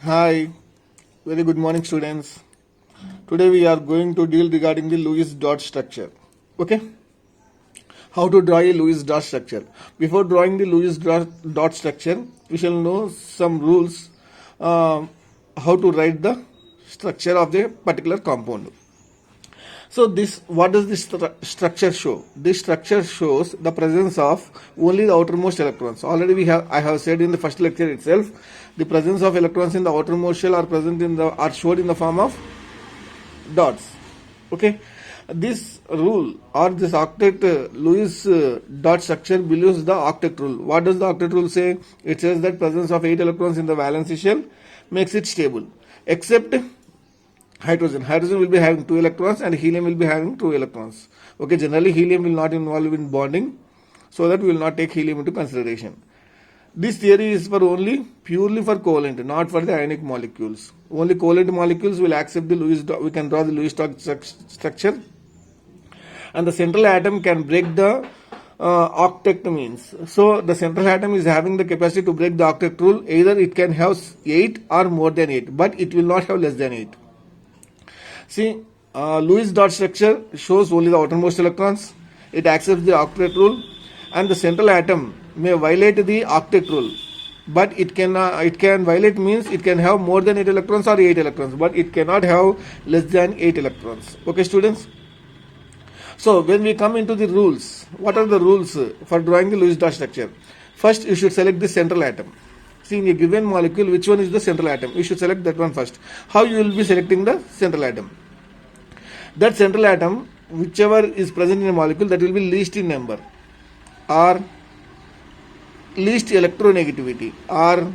Hi, very good morning, students. Today we are going to deal regarding the Lewis dot structure. Okay, how to draw a Lewis dot structure. Before drawing the Lewis dot structure, we shall know some rules how to write the structure of the particular compound. So this, what does this structure show? This structure shows the presence of only the outermost electrons. Already I have said in the first lecture itself, the presence of electrons in the outermost shell are showed in the form of dots. Okay, this rule or this octet Lewis dot structure believes the octet rule. What does the octet rule say? It says that presence of 8 electrons in the valency shell makes it stable, except hydrogen. Hydrogen will be having 2 electrons and helium will be having 2 electrons. Okay, generally helium will not involve in bonding, so that we will not take helium into consideration. This theory is purely for covalent, not for the ionic molecules. Only covalent molecules will accept the Lewis dot. We can draw the Lewis dot structure, and the central atom can break the octet means. So the central atom is having the capacity to break the octet rule. Either it can have 8 or more than 8, but it will not have less than 8. See, Lewis dot structure shows only the outermost electrons. It accepts the octet rule, and the central atom may violate the octet rule, but it can violate means it can have more than 8 electrons or 8 electrons, but it cannot have less than 8 electrons. Okay, students. So when we come into the rules, what are the rules for drawing the Lewis dot structure? First, you should select the central atom. See, in a given molecule, which one is the central atom? You should select that one first. How you will be selecting the central atom? That central atom, whichever is present in a molecule, that will be least in number, or least electronegativity, or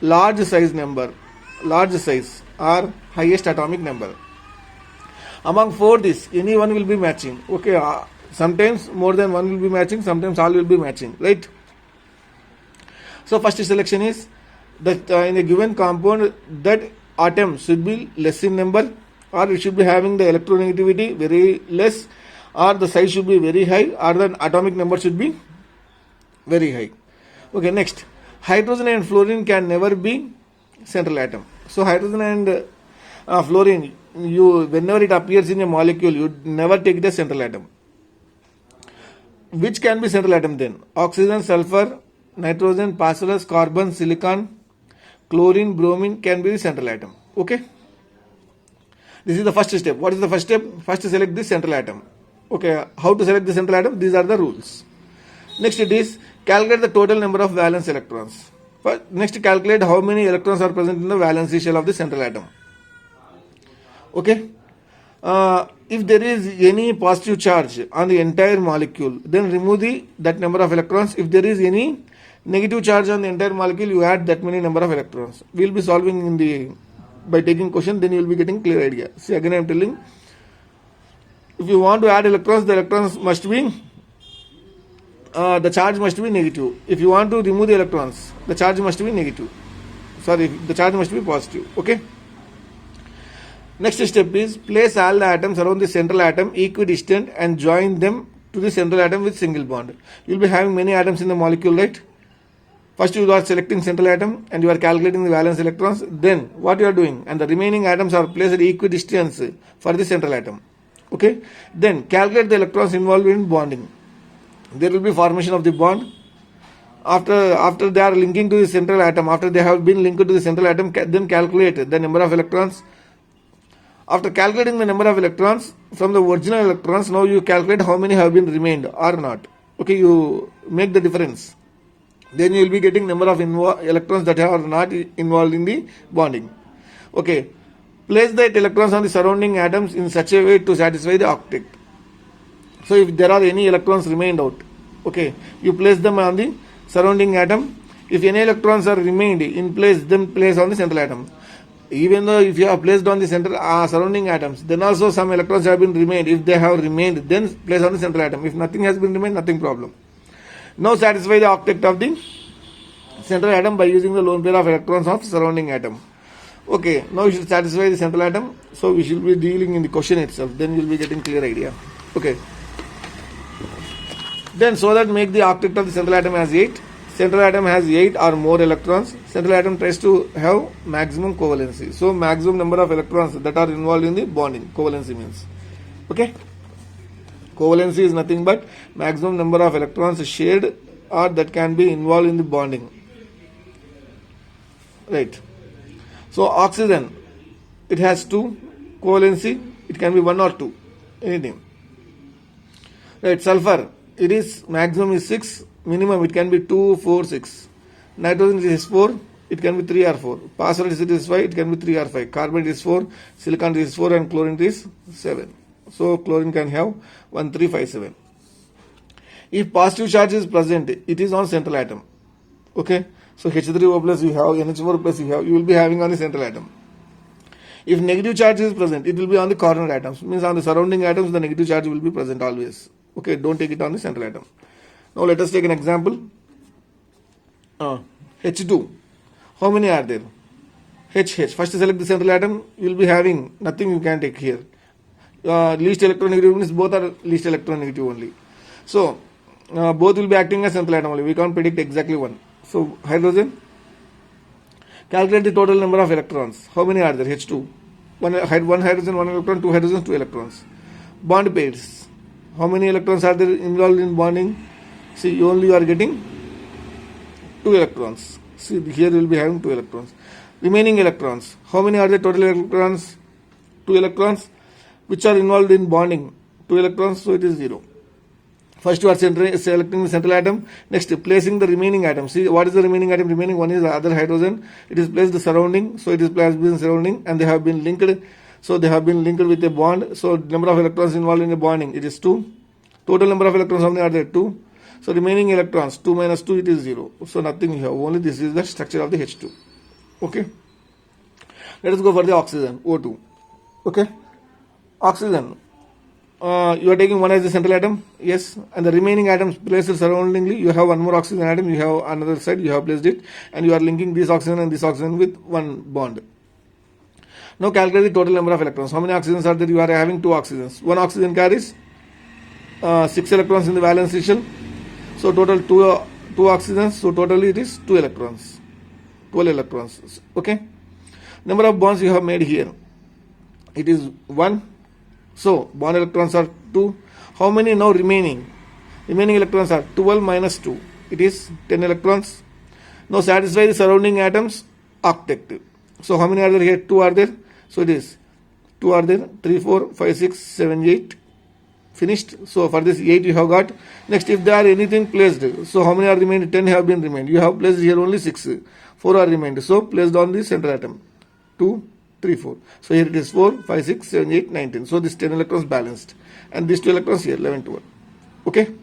large size, or highest atomic number. Among 4 this, any one will be matching. Okay, sometimes more than one will be matching, sometimes all will be matching, right? So first selection is that in a given compound, that atom should be less in number, or it should be having the electronegativity very less, or the size should be very high, or the atomic number should be very high. Okay, next, hydrogen and fluorine can never be central atom. So hydrogen and fluorine, whenever it appears in a molecule, you never take it as central atom. Which can be central atom then? Oxygen, sulfur, nitrogen, phosphorus, carbon, silicon, chlorine, bromine can be the central atom. Okay, this is the first step. What is the first step? First, select the central atom. Okay, how to select the central atom? These are the rules. Next, it is calculate the total number of valence electrons. Next, calculate how many electrons are present in the valency shell of the central atom. Okay, if there is any positive charge on the entire molecule, then remove that number of electrons. If there is any negative charge on the entire molecule, you add that many number of electrons. We will be solving by taking question, then you will be getting clear idea. See, again I am telling, if you want to add electrons, the electrons must be the charge must be negative. If you want to remove the electrons, the charge must be negative. The charge must be positive. Okay. Next step is place all the atoms around the central atom equidistant and join them to the central atom with single bond. You will be having many atoms in the molecule, right? First you are selecting central atom and you are calculating the valence electrons. Then what you are doing? And the remaining atoms are placed at equidistance for the central atom. Okay. Then calculate the electrons involved in bonding. There will be formation of the bond. After they are linking to the central atom, after they have been linked to the central atom, then calculate the number of electrons. After calculating the number of electrons from the original electrons, now you calculate how many have been remained or not. Okay, you make the difference. Then you will be getting number of electrons that are not involved in the bonding. Okay, place the electrons on the surrounding atoms in such a way to satisfy the octet. So if there are any electrons remained out, okay, you place them on the surrounding atom. If any electrons are remained in place, then place on the central atom. Even though if you have placed on the surrounding atoms, then also some electrons have been remained. If they have remained, then place on the central atom. If nothing has been remained, nothing problem. Now satisfy the octet of the central atom by using the lone pair of electrons of surrounding atom. Okay, now you should satisfy the central atom. So we should be dealing in the question itself. Then you will be getting clear idea. Okay. Then so that make the octet of the central atom as 8. Central atom has 8 or more electrons. Central atom tries to have maximum covalency. So maximum number of electrons that are involved in the bonding. Covalency means. Okay. Covalency is nothing but maximum number of electrons shared or that can be involved in the bonding. Right. So oxygen, it has 2 covalency. It can be 1 or 2. Anything. Right. Sulfur, it is maximum is 6. Minimum it can be 2, 4, 6. Nitrogen it is 4, it can be 3 or 4. Phosphorus it is 5, it can be 3 or 5. Carbon it is 4, silicon it is 4 and chlorine it is 7. So chlorine can have 1, 3, 5, 7. If positive charge is present, it is on central atom. Okay. So H3O plus you have, NH4 plus you have, you will be having on the central atom. If negative charge is present, it will be on the corner atoms. Means on the surrounding atoms, the negative charge will be present always. Okay. Don't take it on the central atom. Now let us take an example. H2. How many are there? HH. First select the central atom. You will be having nothing you can take here. Least electronegative means both are least electronegative only. So both will be acting as central atom only. We can't predict exactly one. So hydrogen. Calculate the total number of electrons. How many are there? H2. One hydrogen, 1 electron, 2 hydrogens, 2 electrons. Bond pairs. How many electrons are there involved in bonding? See, you only are getting 2 electrons. See, here you will be having 2 electrons. Remaining electrons. How many are the total electrons? 2 electrons. Which are involved in bonding? 2 electrons, so it is 0. First you are selecting the central atom. Next, placing the remaining atom. See, what is the remaining atom? Remaining one is the other hydrogen. It is placed the surrounding. So it is placed in surrounding and they have been linked. So they have been linked with a bond. So number of electrons involved in the bonding, it is 2. Total number of electrons, how many are there? 2. So remaining electrons, 2 minus 2, it is 0. So nothing you have. Only this is the structure of the H2. Okay. Let us go for the oxygen, O2. Okay. Oxygen. You are taking one as the central atom. Yes. And the remaining atoms placed surroundingly. You have one more oxygen atom. You have another side. You have placed it. And you are linking this oxygen and this oxygen with one bond. Now calculate the total number of electrons. How many oxygens are there? You are having 2 oxygens. One oxygen carries 6 electrons in the valence shell. So total 2 oxygens. So totally it is 2 electrons. 12 electrons. Okay. Number of bonds you have made here. It is 1. So bond electrons are 2. How many now remaining? Remaining electrons are 12 minus 2. It is 10 electrons. Now satisfy the surrounding atoms octet. So how many are there here? 2 are there. So it is 2 are there. 3, 4, 5, 6, 7, 8. Finished. So for this 8 you have got. Next, if there are anything placed, so how many are remained? 10 have been remained. You have placed here only 6. 4 are remained. So placed on the central atom. 2, 3, 4. So here it is 4, 5, 6, 7, 8, 9, 10. So this 10 electrons balanced. And these 2 electrons here 11, 12. Okay.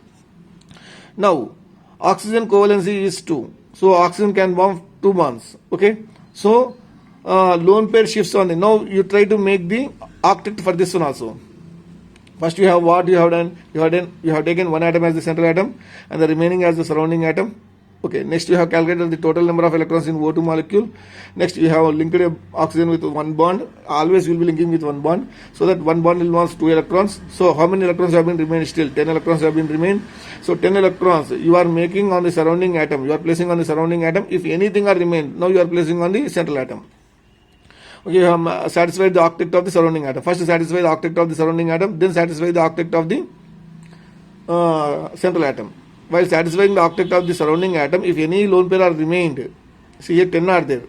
Now oxygen covalency is 2. So oxygen can form 2 bonds. Okay. So lone pair shifts on the. Now you try to make the octet for this one also. First you have what you have done. You have taken one atom as the central atom and the remaining as the surrounding atom. Okay. Next you have calculated the total number of electrons in O2 molecule. Next you have linked oxygen with one bond. Always you will be linking with one bond. So that one bond involves 2 electrons. So how many electrons have been remained still? 10 electrons have been remained. So 10 electrons you are making on the surrounding atom. You are placing on the surrounding atom. If anything are remained, now you are placing on the central atom. Okay, you have satisfied the octet of the surrounding atom. First satisfy the octet of the surrounding atom, then satisfy the octet of the central atom. While satisfying the octet of the surrounding atom, if any lone pair are remained, see here 10 are there.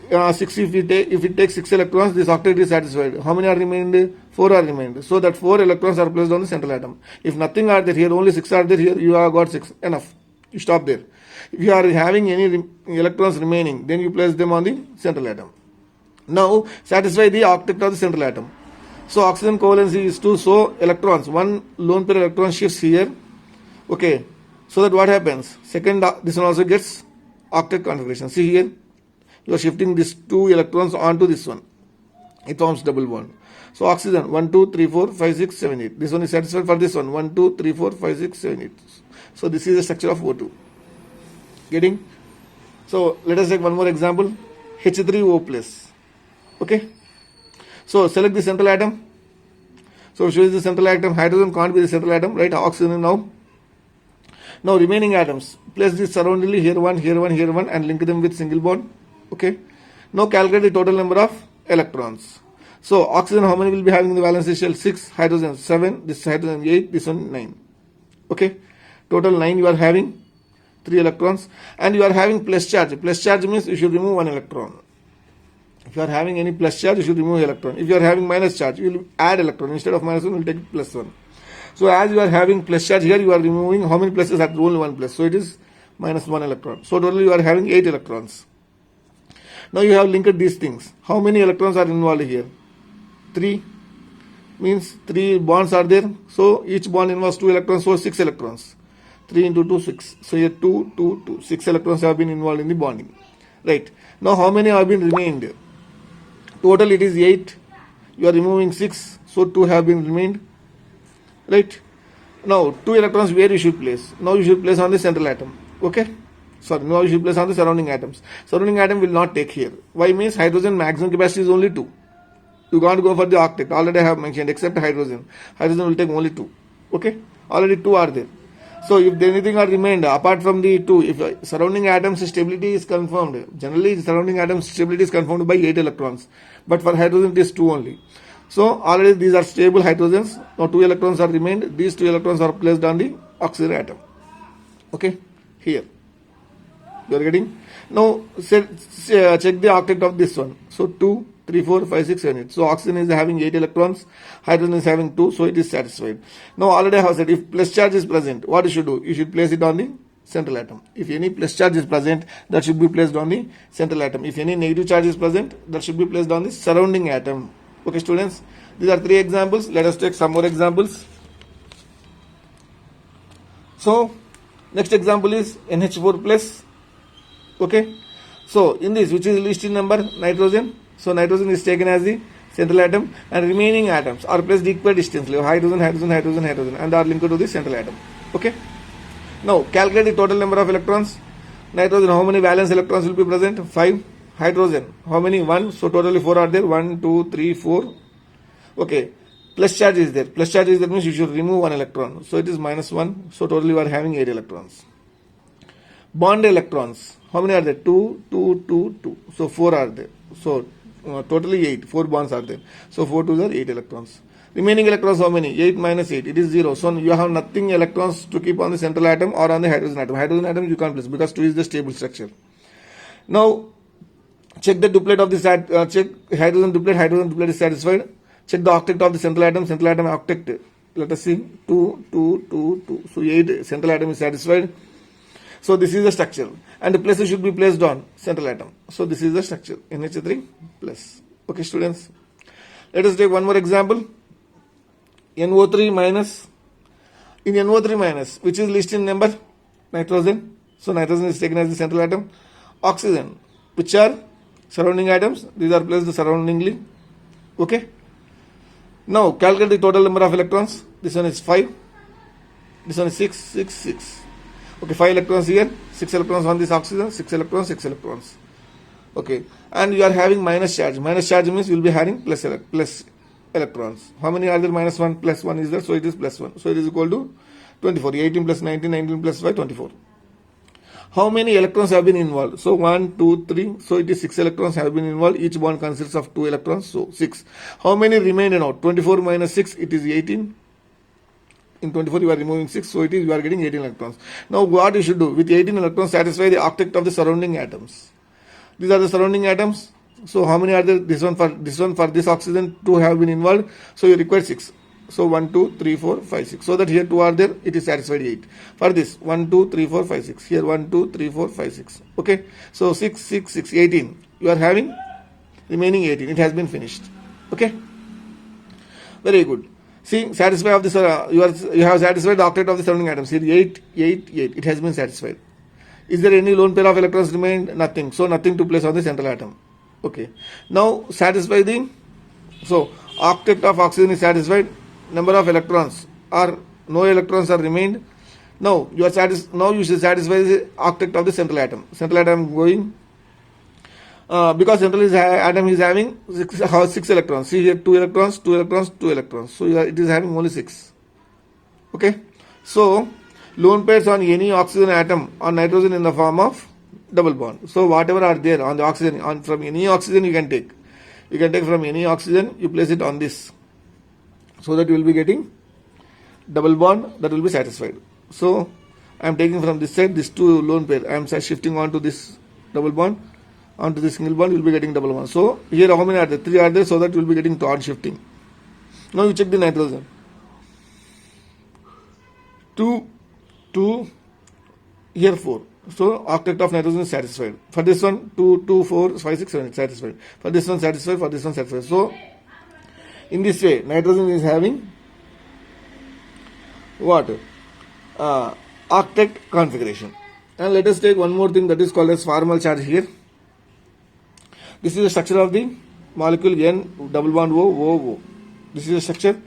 6 if it takes 6 electrons, this octet is satisfied. How many are remained? 4 are remained. So that 4 electrons are placed on the central atom. If nothing are there here, only 6 are there here, you have got 6. Enough. You stop there. If you are having any electrons remaining, then you place them on the central atom. Now satisfy the octet of the central atom. So oxygen covalency is 2. So electrons, one lone pair electron shifts here. Okay. So that what happens? Second, this one also gets octet configuration. See here, you are shifting these 2 electrons onto this one. It forms double bond. So oxygen 1, 2, 3, 4, 5, 6, 7, 8. This one is satisfied for this one. 1, 2, 3, 4, 5, 6, 7, 8. So this is the structure of O2. Getting? So let us take one more example. H3O plus. Okay. So select the central atom. So choose the central atom. Hydrogen can't be the central atom, right? Oxygen now. Now remaining atoms, place this surroundingly, here one, here one, here one, and link them with single bond. Okay. Now calculate the total number of electrons. So oxygen, how many will be having in the valence shell? 6, hydrogen 7, this hydrogen 8, this one 9. Okay. Total 9 you are having, 3 electrons, and you are having plus charge. Plus charge means you should remove 1 electron. If you are having any plus charge, you should remove electron. If you are having minus charge, you will add electron. Instead of minus 1, you will take plus 1. So as you are having plus charge here, you are removing how many pluses? At only 1 plus. So it is minus 1 electron. So totally you are having 8 electrons. Now you have linked these things. How many electrons are involved here? 3. Means 3 bonds are there. So each bond involves 2 electrons, so 6 electrons. 3 into 2, 6. So here 2, 2, 2. 6 electrons have been involved in the bonding. Right. Now how many have been remained? Total it is 8. You are removing 6. So 2 have been remained. Right. Now 2 electrons where you should place? Now you should place on the central atom. Okay. Sorry, now you should place on the surrounding atoms. Surrounding atom will not take here. Why? Means hydrogen maximum capacity is only 2. You can't go for the octet. Already I have mentioned, except hydrogen. Hydrogen will take only 2. Okay. Already 2 are there. So if anything are remained apart from the 2, if surrounding atoms stability is confirmed, generally surrounding atoms stability is confirmed by 8 electrons. But for hydrogen it is 2 only. So already these are stable hydrogens. Now 2 electrons are remained. These 2 electrons are placed on the oxygen atom. Okay. Here. You are getting? Now check the octet of this one. So 2, 3, 4, 5, 6, 7, 8. So oxygen is having 8 electrons, hydrogen is having 2, so it is satisfied. Now already I have said, if plus charge is present, what you should do? You should place it on the central atom. If any plus charge is present, that should be placed on the central atom. If any negative charge is present, that should be placed on the surrounding atom. Okay, students, these are 3 examples. Let us take some more examples. So next example is NH4 plus. Okay. So in this, which is least in number? Nitrogen. So nitrogen is taken as the central atom, and remaining atoms are placed equal distantly. Hydrogen, hydrogen, hydrogen, hydrogen, and are linked to the central atom. Okay. Now calculate the total number of electrons. Nitrogen, how many valence electrons will be present? 5. Hydrogen, how many? 1. So totally 4 are there. 1, 2, 3, 4. Okay. Plus charge is there. Plus charge is there means you should remove 1 electron. So it is minus 1. So totally you are having 8 electrons. Bond electrons, how many are there? 2, 2, 2, 2. So 4 are there. So totally 8. 4 bonds are there. So 4 to the 8 electrons. Remaining electrons, how many? 8 minus 8. It is 0. So you have nothing electrons to keep on the central atom or on the hydrogen atom. Hydrogen atom you can't place because 2 is the stable structure. Now check the duplet of this. Check hydrogen duplet is satisfied. Check the octet of the central atom octet. Let us see. 2, 2, 2, 2. So 8 central atom is satisfied. So this is the structure, and the places should be placed on central atom. So this is the structure, NH3 plus. Okay, students. Let us take one more example. NO3 minus. In NO3 minus, which is least in number? Nitrogen. So nitrogen is taken as the central atom. Oxygen, which are surrounding atoms. These are placed surroundingly. Okay. Now calculate the total number of electrons. This one is 5. This one is 6, 6, 6. Okay, 5 electrons here, 6 electrons on this oxygen, 6 electrons, 6 electrons. Okay, and you are having minus charge. Minus charge means you will be having plus electrons. How many are there? Minus 1 plus 1 is there, so it is plus 1. So it is equal to 24. 18 plus 19, 19 plus 5, 24. How many electrons have been involved? So 1, 2, 3. So it is 6 electrons have been involved. Each bond consists of 2 electrons, so 6. How many remain now? 24 minus 6, it is 18. In 24 you are removing 6, so it is you are getting 18 electrons. Now what you should do? With 18 electrons satisfy the octet of the surrounding atoms. These are the surrounding atoms. So how many are there? This one for this oxygen 2 have been involved. So you require 6. So 1, 2, 3, 4, 5, 6. So that here 2 are there, it is satisfied 8. For this 1, 2, 3, 4, 5, 6. Here 1, 2, 3, 4, 5, 6. Okay. So 6, 6, 6, 18. You are having remaining 18. It has been finished. Okay. Very good. See, satisfy of this, you have satisfied the octet of the surrounding atoms. Here 8, 8, 8. It has been satisfied. Is there any lone pair of electrons remained? Nothing. So nothing to place on the central atom. Okay. Now satisfy the, so octet of oxygen is satisfied. Number of electrons are, no electrons are remained. Now you are now you should satisfy the octet of the central atom. Central atom going. Because central atom is having 6 electrons. See here 2 electrons, 2 electrons, 2 electrons. So it is having only 6. Okay. So lone pairs on any oxygen atom on nitrogen in the form of double bond. So whatever are there on the oxygen, from any oxygen you can take. You can take from any oxygen, you place it on this. So that you will be getting double bond, that will be satisfied. So I am taking from this side, this two lone pair. I am shifting on to this double bond, onto this single bond, you will be getting double bond. So here how many are there? 3 are there, so that you will be getting odd shifting. Now you check the nitrogen. 2, here 4. So octet of nitrogen is satisfied. For this one, 2, 4, 5, 6, 7 is satisfied. For this one satisfied, for this one satisfied. So in this way, nitrogen is having what? Octet configuration. And let us take one more thing that is called as formal charge here. This is the structure of the molecule N double bond O. This is the structure.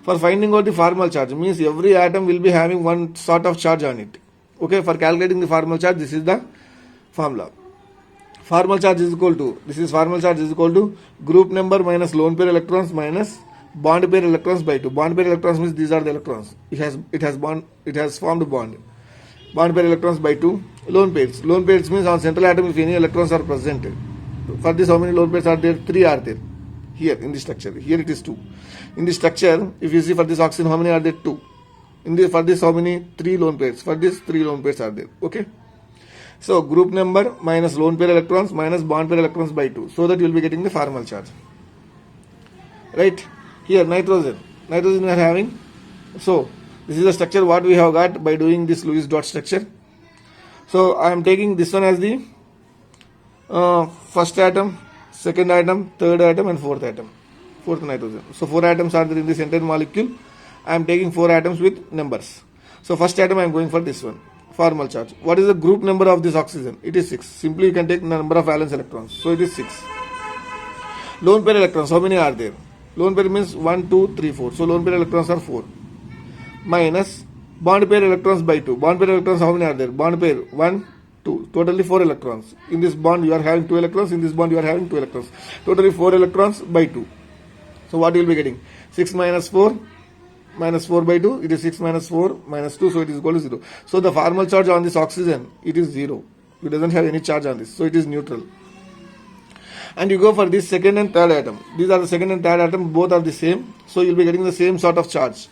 For finding out the formal charge, means every atom will be having one sort of charge on it. Okay, for calculating the formal charge, this is the formula. Formal charge is equal to, group number minus lone pair electrons minus bond pair electrons by 2. Bond pair electrons means these are the electrons. It has formed bond. Bond pair electrons by 2. Lone pairs means on central atom if any electrons are present. For this, how many lone pairs are there? 3 are there. Here in this structure. Here it is 2. In this structure, if you see for this oxygen, how many are there? 2. For this, how many? 3 lone pairs. For this, 3 lone pairs are there. Okay. So group number minus lone pair electrons minus bond pair electrons by 2. So that you will be getting the formal charge. Right. Here nitrogen we are having. So this is the structure what we have got by doing this Lewis dot structure. So I am taking this one as the first atom, second atom, third atom and fourth atom. Fourth nitrogen. So 4 atoms are there in this entire molecule. I am taking 4 atoms with numbers. So first atom I am going for this one. Formal charge. What is the group number of this oxygen? It is 6. Simply you can take the number of valence electrons. So it is 6. Lone pair electrons, how many are there? Lone pair means 1, 2, 3, 4. So lone pair electrons are 4. Minus bond pair electrons by 2. Bond pair electrons, how many are there? Bond pair 1, 2. Totally 4 electrons. In this bond you are having 2 electrons. In this bond you are having 2 electrons. Totally 4 electrons by 2. So what you will be getting? 6 minus 4 minus 4 by 2. It is 6 minus 4 minus 2. So it is equal to 0. So the formal charge on this oxygen, it is 0. It doesn't have any charge on this. So it is neutral. And you go for this second and third atom. These are the second and third atom. Both are the same. So you will be getting the same sort of charge.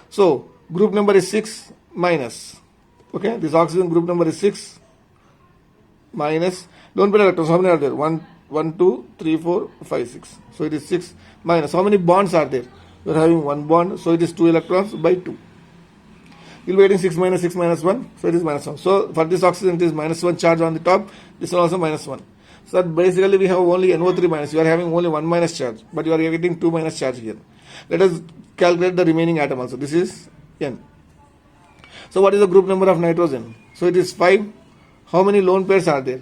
So group number is 6 minus. Okay. This oxygen group number is 6 minus. Lone pair electrons. How many are there? 1, 2, 3, 4, 5, 6. So it is 6 minus. How many bonds are there? You are having 1 bond. So it is 2 electrons by 2. You will be getting 6 minus 1. So it is minus 1. So for this oxygen it is minus 1 charge on the top. This one also minus 1. So basically we have only NO3 minus. You are having only 1 minus charge. But you are getting 2 minus charge here. Let us calculate the remaining atom also. This is N. So what is the group number of nitrogen? So it is 5. How many lone pairs are there?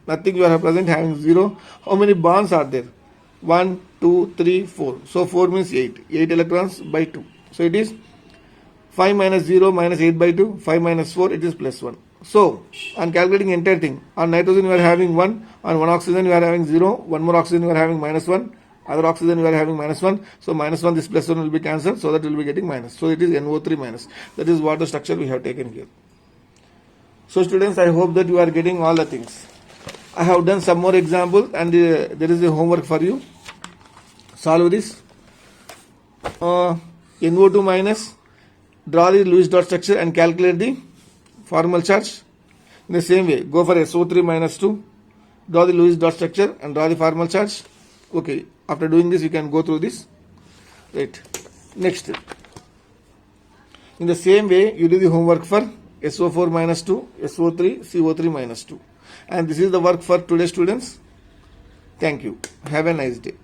Nothing. You are present having 0. How many bonds are there? 1, 2, 3, 4. So 4 means 8. 8 electrons by 2. So it is 5 minus 0 minus 8 by 2. 5 minus 4, it is plus 1. So on calculating entire thing, on nitrogen you are having 1. On one oxygen you are having 0. One more oxygen you are having minus 1. Other oxygen you are having minus 1. So minus 1, this plus 1 will be cancelled. So that you will be getting minus. So it is NO3 minus. That is what the structure we have taken here. So students, I hope that you are getting all the things. I have done some more examples and there is a homework for you. Solve this. NO2 minus. Draw the Lewis dot structure and calculate the formal charge. In the same way, go for SO3 minus 2. Draw the Lewis dot structure and draw the formal charge. Okay. After doing this, you can go through this. Right. Next. In the same way, you do the homework for SO4 minus 2, SO3, CO3 minus 2. And this is the work for today, students. Thank you. Have a nice day.